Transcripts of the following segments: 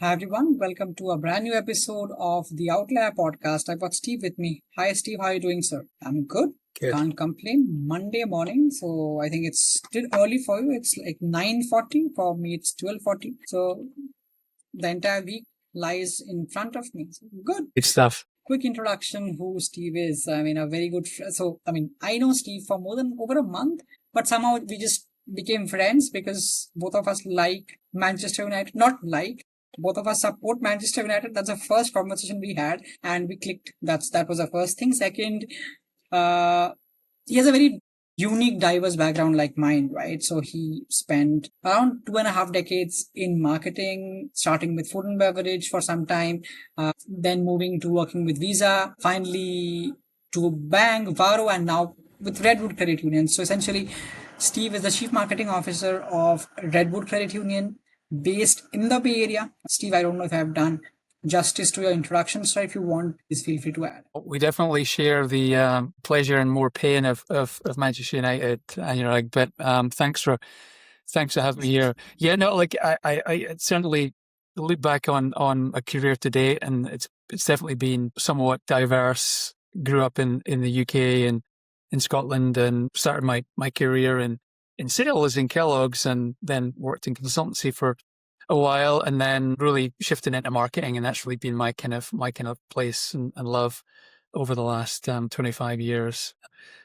Hi everyone, welcome to a brand new episode of the Outlier podcast. I've got Steve with me. Hi Steve, how are you doing, sir? I'm good. Good. Can't complain. Monday morning, so I think it's still early for you. It's like 9:40. For me, it's 12:40. So the entire week lies in front of me. So good. Good stuff. Quick introduction who Steve is. I mean, a very good. I know Steve for more than over a month, but somehow we just became friends because both of us like Manchester United. Not like, both of us support Manchester United. That's the first conversation we had, and we clicked. That was the first thing. Second, uh, he has a very unique, diverse background like mine, right? So he spent around 2.5 decades in marketing, starting with food and beverage for some time, then moving to working with Visa, finally to bank, Varo, and now with Redwood Credit Union. So essentially, Steve is the Chief Marketing Officer of Redwood Credit Union based in the Bay Area. Steve, I don't know if I've done justice to your introduction, so if you want, please feel free to add. We definitely share the pleasure and more pain of Manchester United, but thanks for having me here. Yeah, no, like I certainly look back on a career to date, and it's definitely been somewhat diverse. Grew up in the UK and in Scotland, and started my career in sales in Kellogg's, and then worked in consultancy for a while, and then really shifting into marketing, and that's really been my kind of place and love over the last 25 years.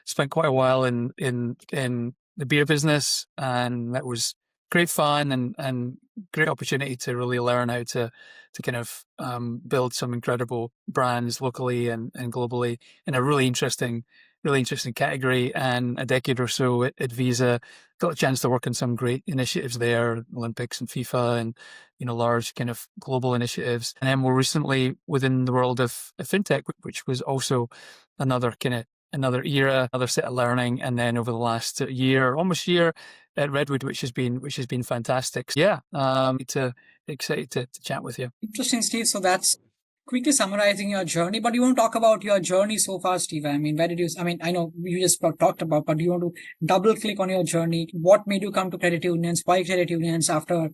Spent quite a while in the beer business, and that was great fun and great opportunity to really learn how to kind of build some incredible brands locally and globally in a really interesting category. And a decade or so at Visa, got a chance to work on some great initiatives there, Olympics and FIFA, and large kind of global initiatives. And then more recently within the world of Fintech, which was also another era, another set of learning. And then over the last almost year at Redwood, which has been fantastic. So yeah, excited to chat with you. Interesting, Steve. So that's quickly summarizing your journey, but you want to talk about your journey so far, Steve? I mean, where did you, I know you just talked about, but do you want to double click on your journey? What made you come to credit unions? Why credit unions after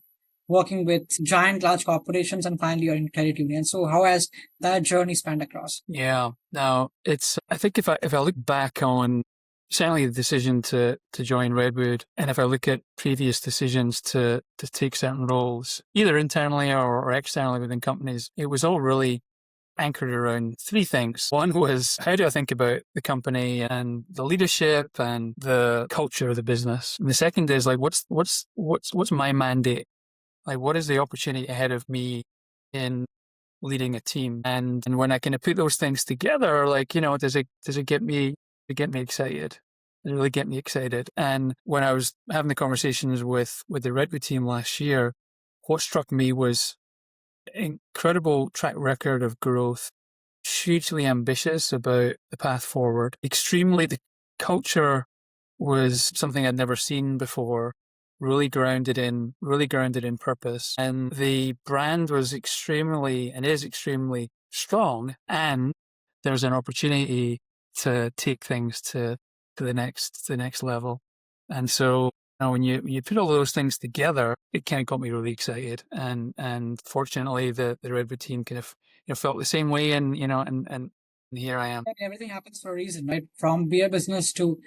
working with giant, large corporations, and finally you're in credit unions? So how has that journey spanned across? Yeah, now I think if I look back on certainly the decision to join Redwood, and if I look at previous decisions to take certain roles, either internally or externally within companies, it was all really anchored around three things. One was, how do I think about the company and the leadership and the culture of the business? And the second is like, what's my mandate? Like, what is the opportunity ahead of me in leading a team? And when I kind of put those things together, like, does it get me excited? Does it really get me excited? And when I was having the conversations with the Redwood team last year, what struck me was incredible track record of growth, hugely ambitious about the path forward. The culture was something I'd never seen before, really grounded in purpose. And the brand was extremely strong. And there's an opportunity to take things to the next level. And so when you put all those things together, it kind of got me really excited. And fortunately, the Redwood team kind of felt the same way. And here I am. Everything happens for a reason, right? From beer business to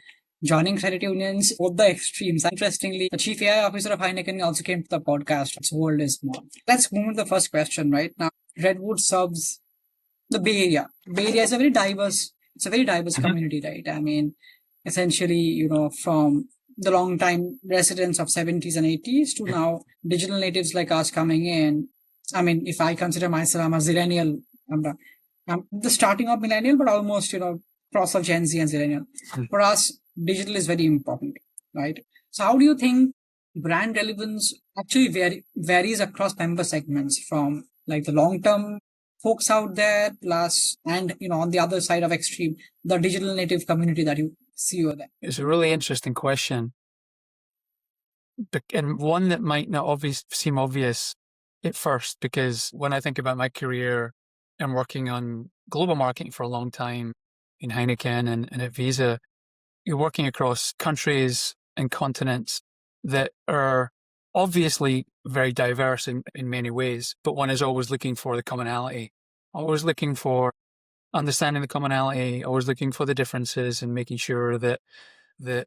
joining credit unions, both the extremes. Interestingly, the chief AI officer of Heineken also came to the podcast. Its world is small. Let's move to the first question, right? Now, Redwood serves the Bay Area. Bay Area is it's a very diverse community, right? I mean, essentially, from the long time residents of 70s and 80s to now digital natives like us coming in. I mean, if I consider myself, I'm a zillennial. I'm the starting of millennial, but almost, cross of Gen Z and zillennial. For us, digital is very important, right? So how do you think brand relevance actually varies across member segments, from like the long-term folks out there plus, and on the other side of extreme, the digital native community that you see over there? It's a really interesting question, and one that might not seem obvious at first, because when I think about my career and working on global marketing for a long time in Heineken and at Visa, you're working across countries and continents that are obviously very diverse in many ways, but one is always looking for the commonality, always looking for understanding the commonality, always looking for the differences and making sure that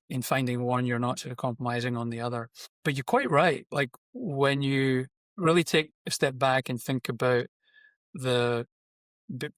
in finding one, you're not sort of compromising on the other. But you're quite right. Like when you really take a step back and think about the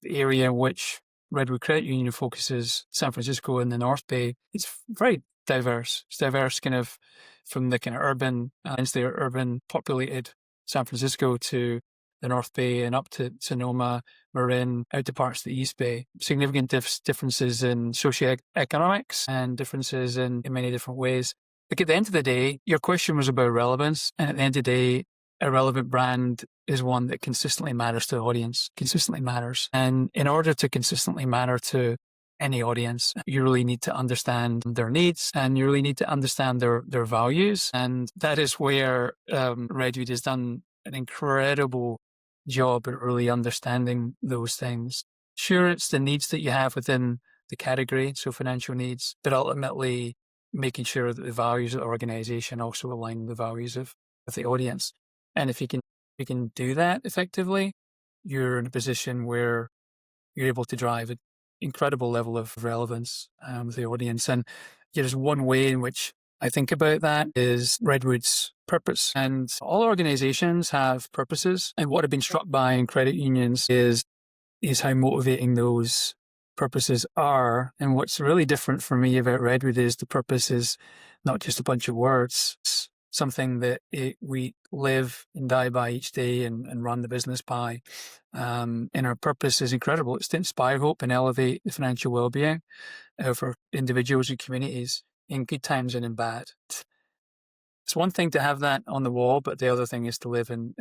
area in which Redwood Credit Union focuses, San Francisco and the North Bay, it's very diverse. It's diverse kind of from the kind of urban, urban populated San Francisco to the North Bay and up to Sonoma, Marin, out to parts of the East Bay. Significant differences in socioeconomics and differences in many different ways. Like at the end of the day, your question was about relevance. And at the end of the day, a relevant brand is one that consistently matters to the audience, consistently matters. And in order to consistently matter to any audience, you really need to understand their needs and you really need to understand their values. And that is where Redwood has done an incredible job at really understanding those things. Sure, it's the needs that you have within the category, so financial needs, but ultimately making sure that the values of the organization also align with the values of the audience. And if you can do that effectively, you're in a position where you're able to drive an incredible level of relevance with the audience. And there's one way in which I think about that is Redwood's purpose. And all organizations have purposes. And what I've been struck by in credit unions is how motivating those purposes are. And what's really different for me about Redwood is the purpose is not just a bunch of words. It's something that we live and die by each day and run the business by. And our purpose is incredible. It's to inspire hope and elevate the financial well-being for individuals and communities in good times and in bad. It's one thing to have that on the wall, but the other thing is to live and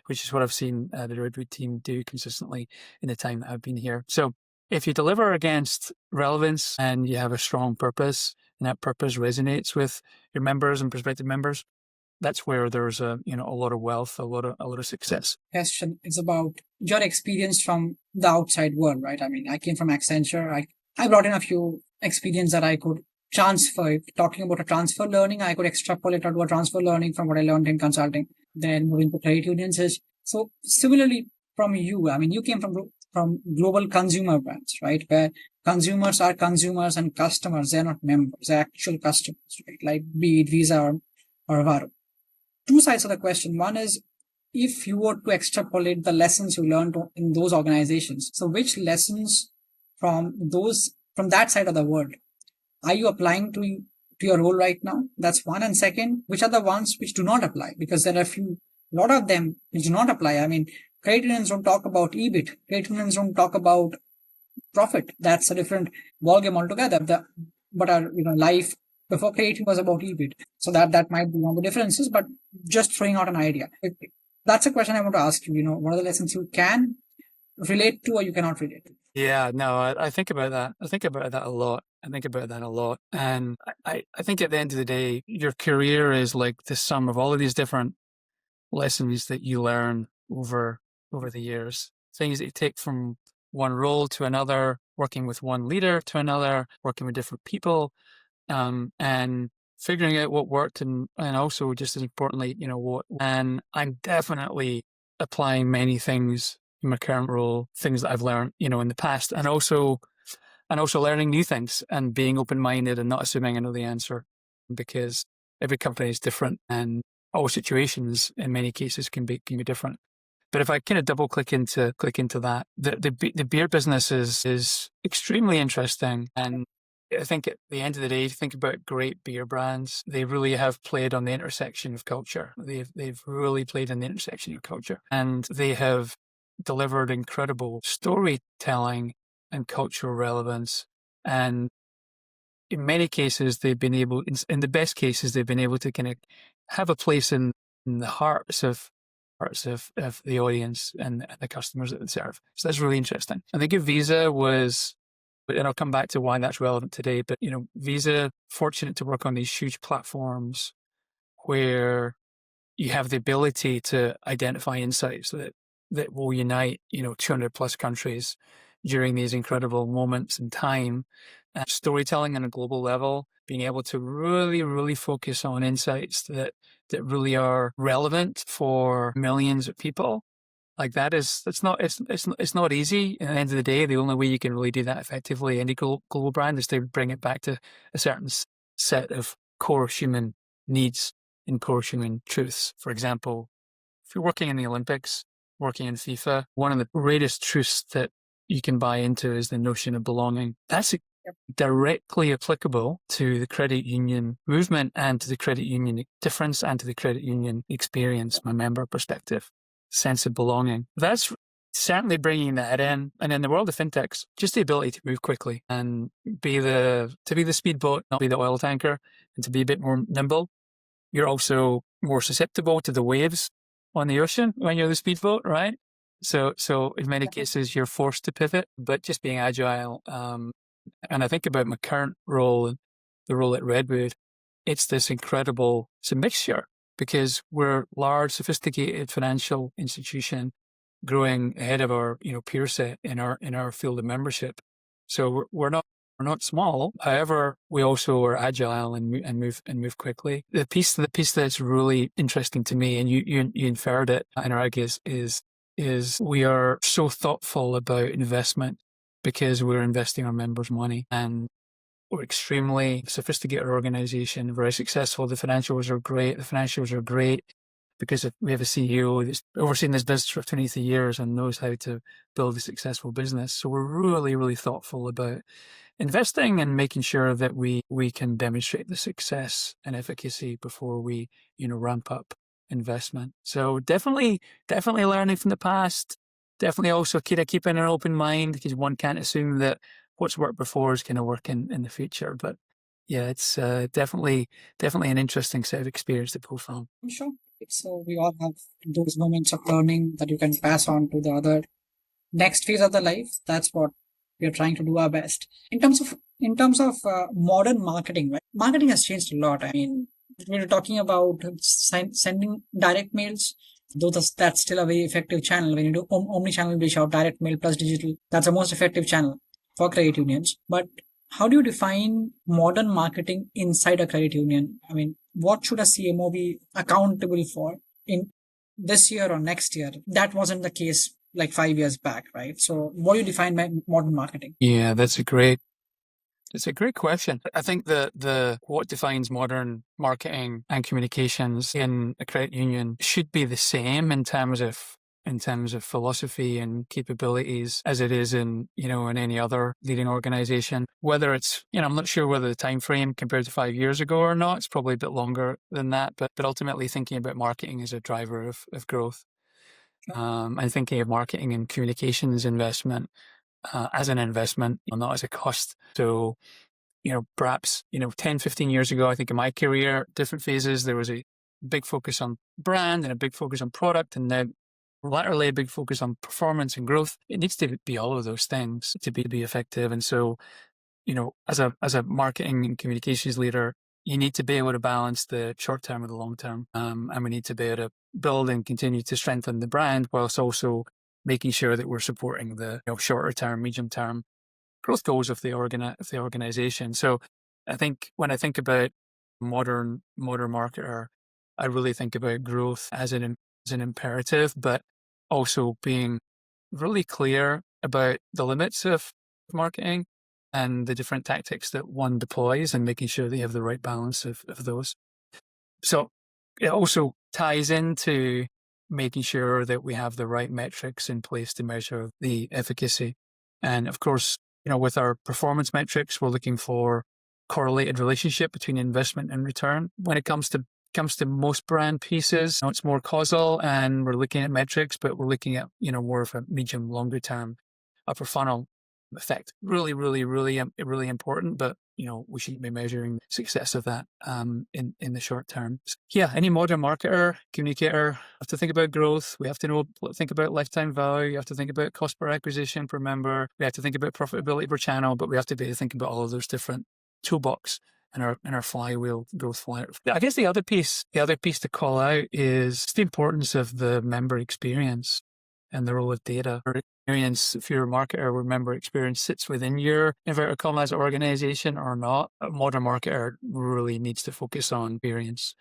which is what I've seen the Redwood team do consistently in the time that I've been here. So if you deliver against relevance and you have a strong purpose and that purpose resonates with your members and prospective members, that's where there's a lot of wealth, a lot of success. Question is about your experience from the outside world, right? I mean, I came from Accenture. I brought in a few experience that I could transfer. Talking about a transfer learning, I could extrapolate out a transfer learning from what I learned in consulting. Then moving to credit unions is so similarly from you. I mean, you came from global consumer brands, right? Where consumers are consumers and customers, they're not members, they're actual customers, right? Like be it Visa or Varo. Two sides of the question. One is if you were to extrapolate the lessons you learned in those organizations. So which lessons from that side of the world are you applying to your role right now? That's one. And second, which are the ones which do not apply? Because there are a lot of them which do not apply. I mean, credit unions don't talk about EBIT. Credit unions don't talk about profit. That's a different ballgame altogether. But our life before credit was about EBIT. So that might be one of the differences, but just throwing out an idea. That's a question I want to ask you. What are the lessons you can relate to or you cannot relate to? Yeah, no, I think about that. I think about that a lot. And I think at the end of the day, your career is like the sum of all of these different lessons that you learn over the years. Things that you take from one role to another, working with one leader to another, working with different people, and figuring out what worked and also just as importantly, what. And I'm definitely applying many things in my current role, things that I've learned, in the past, and also learning new things and being open-minded and not assuming I know the answer, because every company is different and all situations in many cases can be different. But if I kind of double click into that, the beer business is extremely interesting. And I think at the end of the day, if you think about great beer brands, they really have played on the intersection of culture. They've really played on the intersection of culture, and they have delivered incredible storytelling and cultural relevance. And in many cases, they've been able, in the best cases, they've been able to kind of have a place in the hearts of the audience and the customers that they serve. So that's really interesting. I think Visa was, and I'll come back to why that's relevant today, but Visa, fortunate to work on these huge platforms where you have the ability to identify insights that will unite 200 plus countries during these incredible moments in time. storytelling on a global level, being able to really, really focus on insights that really are relevant for millions of people. Like it's not easy. At the end of the day, the only way you can really do that effectively, any global brand, is to bring it back to a certain set of core human needs and core human truths. For example, if you're working in the Olympics, working in FIFA, one of the greatest truths that you can buy into is the notion of belonging. That's directly applicable to the credit union movement and to the credit union difference and to the credit union experience from a member perspective. Sense of belonging. That's certainly bringing that in. And in the world of fintechs, just the ability to move quickly and be the speedboat, not be the oil tanker, and to be a bit more nimble. You're also more susceptible to the waves on the ocean when you're the speedboat, right? So in many cases, you're forced to pivot, but just being agile. And I think about my current role, the role at Redwood, it's this incredible, it's a mixture because we're a large, sophisticated financial institution growing ahead of our, peer set in our field of membership. So we're not small. However, we also are agile and move quickly. The piece that's really interesting to me, and you inferred it, Anurag, is we are so thoughtful about investment because we're investing our members' money, and we're extremely sophisticated organization, very successful. The financials are great because we have a CEO that's overseen this business for 23 years and knows how to build a successful business. So we're really, really thoughtful about investing and making sure that we can demonstrate the success and efficacy before we, ramp up investment. So definitely learning from the past. Definitely also keeping an open mind because one can't assume that what's worked before is going to work in the future. But yeah, it's definitely an interesting set of experience to pull from. I'm sure. So we all have those moments of learning that you can pass on to the other next phase of the life. That's what we are trying to do our best. In terms of modern marketing, right? Marketing has changed a lot. I mean, we were talking about sending direct mails. Though that's still a very effective channel. When you do omni-channel reach out, direct mail plus digital, that's the most effective channel for credit unions. But how do you define modern marketing inside a credit union? I mean, what should a CMO be accountable for in this year or next year? That wasn't the case like 5 years back, right? So what do you define by modern marketing? Yeah, that's a great question. I think the what defines modern marketing and communications in a credit union should be the same in terms of philosophy and capabilities as it is in any other leading organization. Whether it's I'm not sure whether the time frame compared to 5 years ago or not, it's probably a bit longer than that. But ultimately thinking about marketing as a driver of growth, and thinking of marketing and communications investment as an investment, not as a cost. So perhaps 10, 15 years ago, I think in my career, different phases, there was a big focus on brand and a big focus on product, and now laterally a big focus on performance and growth. It needs to be all of those things to be effective. And so, as a marketing and communications leader, you need to be able to balance the short term with the long term. And we need to be able to build and continue to strengthen the brand whilst also making sure that we're supporting the shorter term, medium term growth goals of the organization. So I think when I think about modern marketer, I really think about growth as an imperative, but also being really clear about the limits of marketing and the different tactics that one deploys and making sure that you have the right balance of those. So it also ties into making sure that we have the right metrics in place to measure the efficacy. And of course, with our performance metrics, we're looking for correlated relationship between investment and return. When it comes to most brand pieces, it's more causal, and we're looking at metrics, but we're looking at more of a medium, longer term upper funnel effect. Really, really, really, really important. But we shouldn't be measuring success of that in the short term. So, yeah, any modern marketer, communicator have to think about growth. We have to think about lifetime value. You have to think about cost per acquisition per member. We have to think about profitability per channel, but we have to be able to think about all of those different toolbox in our flywheel growth flywheel. I guess the other piece to call out is the importance of the member experience. and the role of data. Experience, if you're a marketer, remember experience sits within your inverted commas organization or not. A modern marketer really needs to focus on experience,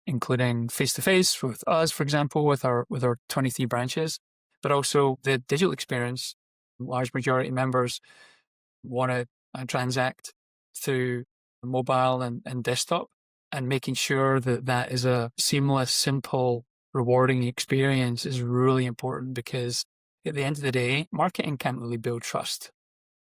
including face-to-face with us, for example, with our 23 branches, but also the digital experience. Large majority of members want to transact through mobile and desktop, and making sure that that is a seamless, simple, rewarding experience is really important, because at the end of the day, marketing can't really build trust.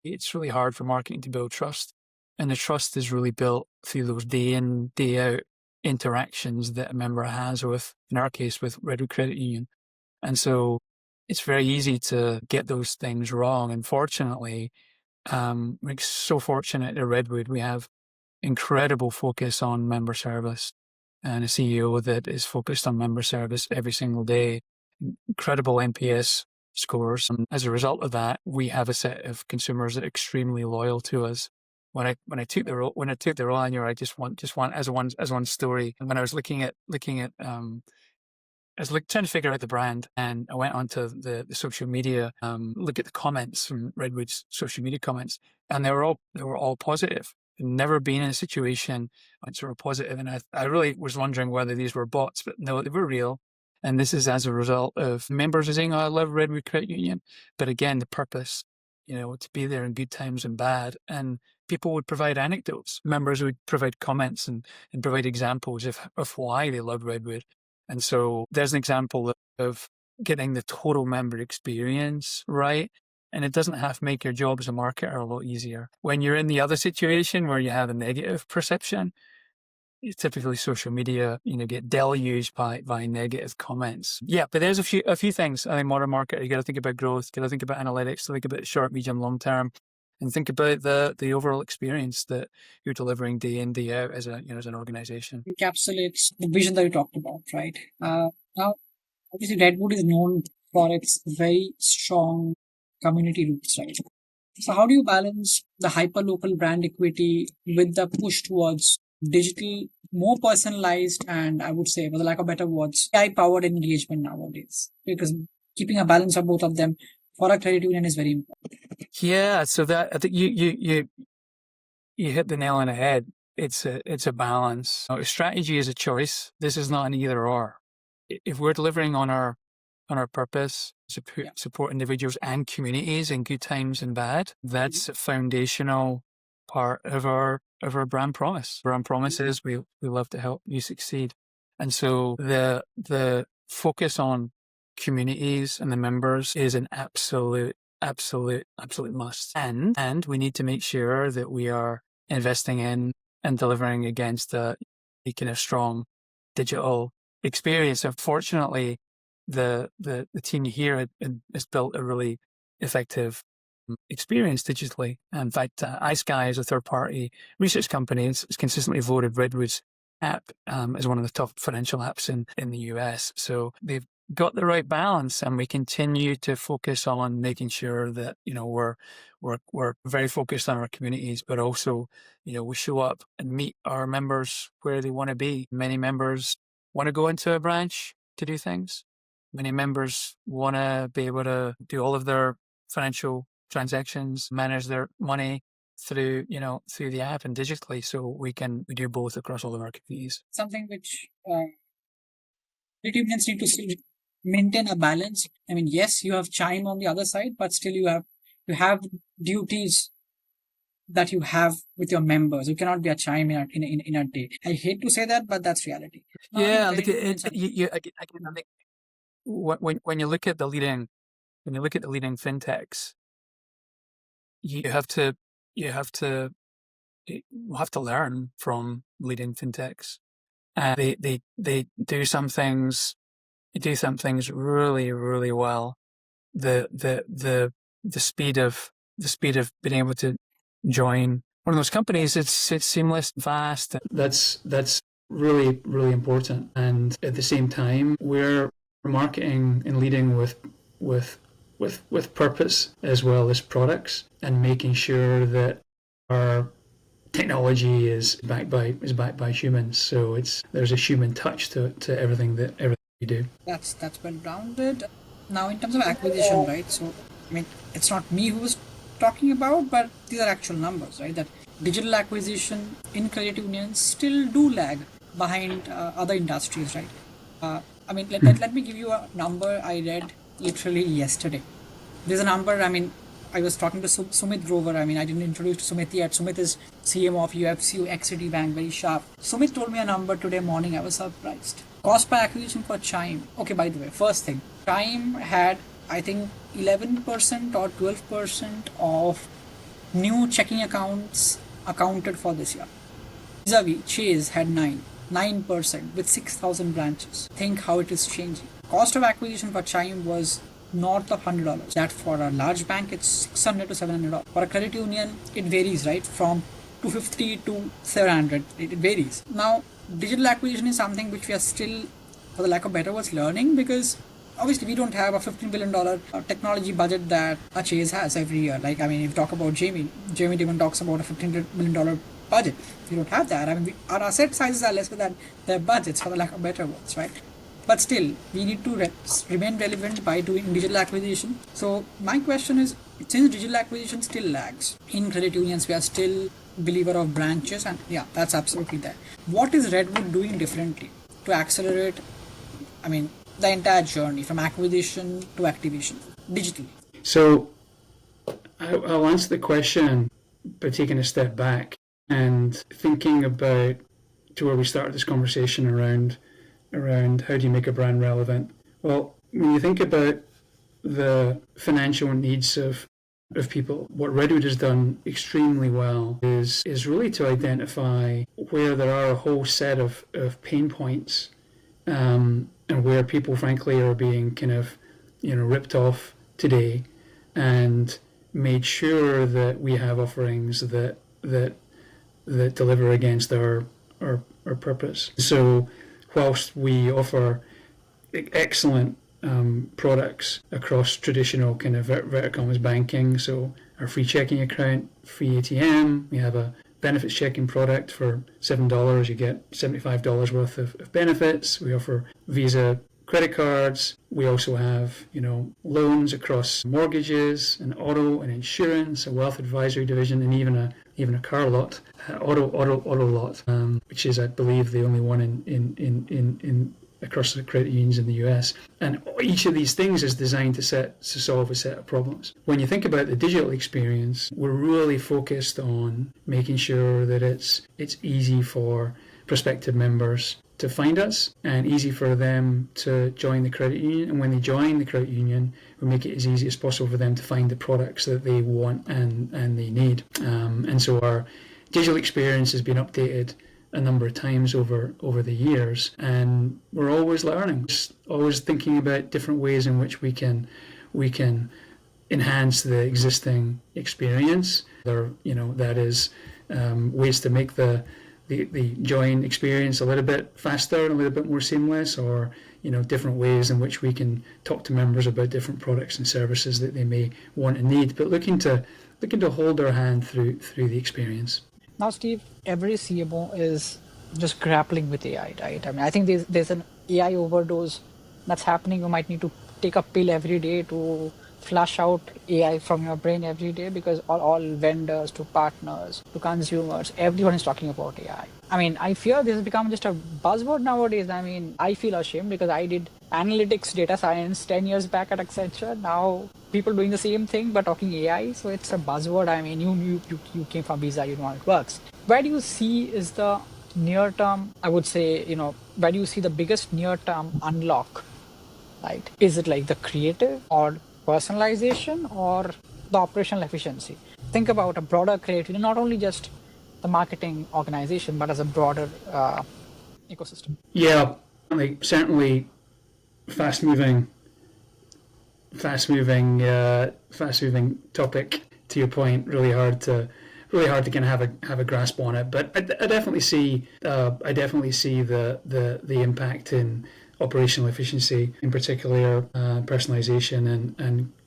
It's really hard for marketing to build trust. And the trust is really built through those day in, day out interactions that a member has with, in our case, with Redwood Credit Union. And so it's very easy to get those things wrong. And fortunately, we're so fortunate at Redwood, we have incredible focus on member service and a CEO that is focused on member service every single day. Incredible NPS scores. And as a result of that, we have a set of consumers that are extremely loyal to us. When I took the role, I knew I just want as one story. And when I was looking at I was trying to figure out the brand, and I went onto the social media, look at the comments from Redwood's social media comments, and they were all positive. I'd never been in a situation which were positive, and I really was wondering whether these were bots, but no, they were real. And this is as a result of members saying, "Oh, I love Redwood Credit Union," but again, the purpose, to be there in good times and bad, and people would provide anecdotes. Members would provide comments and provide examples of why they love Redwood. And so there's an example of getting the total member experience right. And it doesn't have to make your job as a marketer a lot easier. When you're in the other situation where you have a negative perception, typically social media, get deluged by negative comments. Yeah, but there's a few things. I think modern marketer, you got to think about growth, you got to think about analytics, think about short, medium, long term, and think about the overall experience that you're delivering day in, day out as an organization. Encapsulates the vision that you talked about, right? Now, obviously, Redwood is known for its very strong community roots, right? So, how do you balance the hyper-local brand equity with the push towards digital, more personalized, and I would say, for the lack of better words, AI-powered engagement nowadays? Because keeping a balance of both of them for a credit union is very important. Yeah, so that I think you hit the nail on the head. It's a balance. Strategy is a choice. This is not an either or. If we're delivering on our purpose, support individuals and communities in good times and bad, that's a foundational part of our brand promise. Brand promise is we love to help you succeed. And so the focus on communities and the members is an absolute must. And we need to make sure that we are investing in and delivering against a kind of strong digital experience. Unfortunately, the team here has built a really effective experience digitally. In fact, iSky is a third-party research company. It's consistently voted Redwood's app as one of the top financial apps in the US. So they've got the right balance, and we continue to focus on making sure that we're very focused on our communities, but also we show up and meet our members where they want to be. Many members want to go into a branch to do things. Many members want to be able to do all of their financial transactions, manage their money through the app and digitally. So we do both across all of our communities. Something which credit unions need to still maintain a balance. I mean, yes, you have Chime on the other side, but still you have duties that you have with your members. You cannot be a Chime in a day. I hate to say that, but that's reality. Yeah, look at it. I think when you look at the leading fintechs, you have to learn from leading fintechs. They do some things. They do some things really, really well. The speed of being able to join one of those companies, it's seamless, fast. That's really, really important. And at the same time, we're marketing and leading with purpose as well as products, and making sure that our technology is backed by humans. So there's a human touch to everything that we do. That's well rounded. Now, in terms of acquisition, right? So, I mean, it's not me who was talking about, but these are actual numbers, right? That digital acquisition in credit unions still do lag behind other industries, right? I mean, let me give you a number I read literally yesterday. There's a number, I mean, I was talking to Sumit Grover. I mean, I didn't introduce to Sumit yet. Sumit is CMO of UFC XCT Bank, very sharp. Sumit told me a number today morning. I was surprised. Cost per acquisition for Chime. Okay, by the way, first thing, Chime had, I think, 11% or 12% of new checking accounts accounted for this year. Vis-a-vis, Chase had 9% with 6,000 branches. Think how it is changing. Cost of acquisition for Chime was north of $100. That for a large bank, it's $600 to $700. For a credit union, it varies, right? From 250 to 700. It varies. Now, digital acquisition is something which we are still, for the lack of better words, learning, because obviously we don't have a $15 billion technology budget that a Chase has every year. Like, I mean, if you talk about Jamie Dimon talks about a $15 billion budget. We don't have that. I mean, our asset sizes are lesser than their budgets, for the lack of better words, right? But still, we need to remain relevant by doing digital acquisition. So my question is, since digital acquisition still lags in credit unions, we are still believer of branches, and yeah, that's absolutely there. What is Redwood doing differently to accelerate, I mean, the entire journey from acquisition to activation digitally? So I'll answer the question by taking a step back and thinking about to where we started this conversation around how do you make a brand relevant. Well, when you think about the financial needs of people, what Redwood has done extremely well is really to identify where there are a whole set of pain points, and where people frankly are being kind of ripped off today, and made sure that we have offerings that deliver against our purpose. So whilst we offer excellent products across traditional kind of verticals banking, so our free checking account, free ATM, we have a benefits checking product for $7. You get $75 worth of benefits. We offer Visa credit cards. We also have, loans across mortgages and auto and insurance, a wealth advisory division, and even a car lot, auto lot, which is, I believe, the only one in across the credit unions in the US. And each of these things is designed to solve a set of problems. When you think about the digital experience, we're really focused on making sure that it's easy for prospective members to find us and easy for them to join the credit union. And when they join the credit union, we make it as easy as possible for them to find the products that they want and they need. And so our digital experience has been updated a number of times over the years, and we're always learning, always thinking about different ways in which we can enhance the existing experience. That is ways to make the join experience a little bit faster and a little bit more seamless, or different ways in which we can talk to members about different products and services that they may want and need, but looking to hold their hand through the experience. Now, Steve, every CMO is just grappling with AI, right? I mean, I think there's an AI overdose that's happening. You might need to take a pill every day to flush out AI from your brain every day, because all vendors to partners to consumers, everyone is talking about AI. I mean, I fear this has become just a buzzword nowadays. I mean, I feel ashamed because I did analytics, data science 10 years back at Accenture. Now people doing the same thing but talking AI, so it's a buzzword. I mean, you came from Visa, you know how it works. Where do you see is the near term, I would say, where do you see the biggest near term unlock? Right? Is it like the creative or personalization or the operational efficiency? Think about a broader creative, not only just the marketing organization, but as a broader ecosystem. Yeah, certainly fast-moving topic. To your point, really hard to kind of have a grasp on it. But I definitely see the impact in operational efficiency, in particular personalization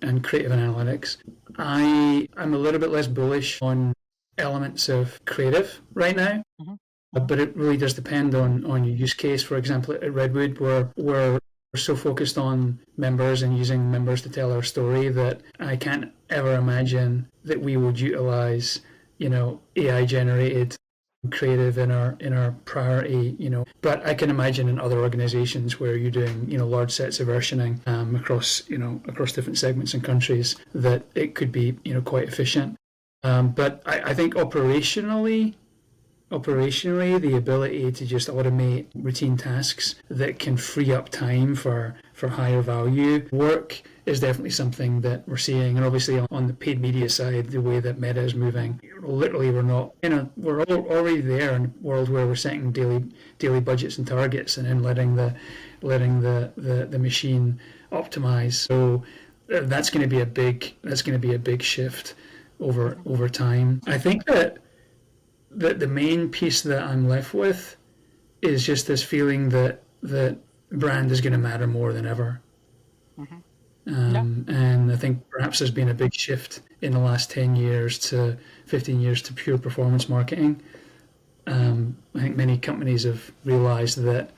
and creative analytics. I'm a little bit less bullish on elements of creative right now. Mm-hmm. But it really does depend on your use case. For example, at Redwood, we're we're so focused on members and using members to tell our story that I can't ever imagine that we would utilize, AI generated creative in our priority, but I can imagine in other organizations where you're doing, large sets of versioning across different segments and countries, that it could be, quite efficient. But I think operationally, the ability to just automate routine tasks that can free up time for higher value work is definitely something that we're seeing. And obviously on the paid media side, the way that Meta is moving, literally we're already there in a world where we're setting daily budgets and targets, and then letting the machine optimize. So that's going to be a big shift over time. I think that the main piece that I'm left with is just this feeling that brand is going to matter more than ever. Mm-hmm. And I think perhaps there's been a big shift in the last 10 years to 15 years to pure performance marketing. I think many companies have realized that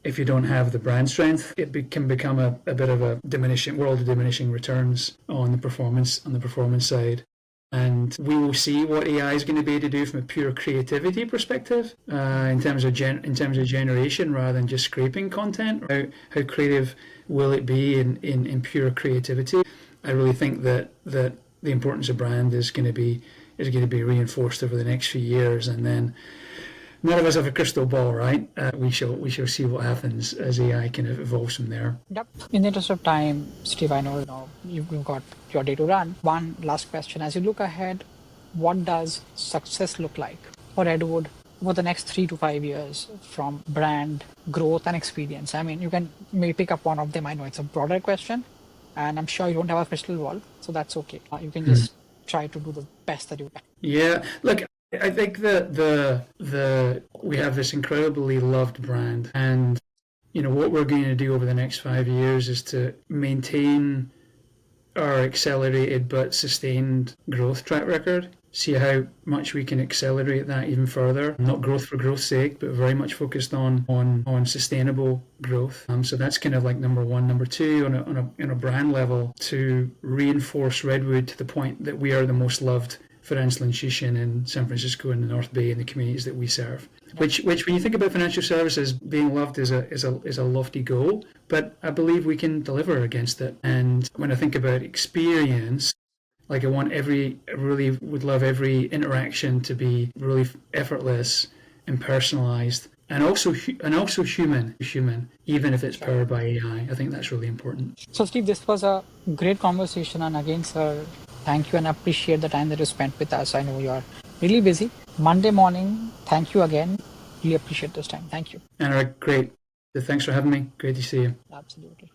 if you don't have the brand strength, it can become a bit of a world of diminishing returns on the performance side. And we will see what AI is going to be able to do from a pure creativity perspective, in terms of generation rather than just scraping content. How creative will it be in pure creativity? I really think that the importance of brand is going to be reinforced over the next few years, and then none of us have a crystal ball, right? We shall see what happens as AI kind of evolves from there. Yep. In the interest of time, Steve, I know you've got your day to run. One last question: as you look ahead, what does success look like for Redwood over the next 3 to 5 years from brand growth and experience? I mean, you can maybe pick up one of them. I know it's a broader question, and I'm sure you don't have a crystal ball, so that's okay. You can just try to do the best that you can. Yeah, look, I think that we have this incredibly loved brand, and what we're going to do over the next 5 years is to maintain our accelerated but sustained growth track record. See how much we can accelerate that even further. Not growth for growth's sake, but very much focused on sustainable growth. So that's kind of like number one. Number two, on a brand level, to reinforce Redwood to the point that we are the most loved financial institution in San Francisco and the North Bay and the communities that we serve. Which when you think about financial services, being loved is a lofty goal, but I believe we can deliver against it. And when I think about experience, like I really would love every interaction to be really effortless and personalized, and also human, even if it's powered by AI. I think that's really important. So, Steve, this was a great conversation, and again, sir, thank you, and I appreciate the time that you spent with us. I know you are really busy. Monday morning, thank you again. Really appreciate this time. Thank you. And great. Thanks for having me. Great to see you. Absolutely.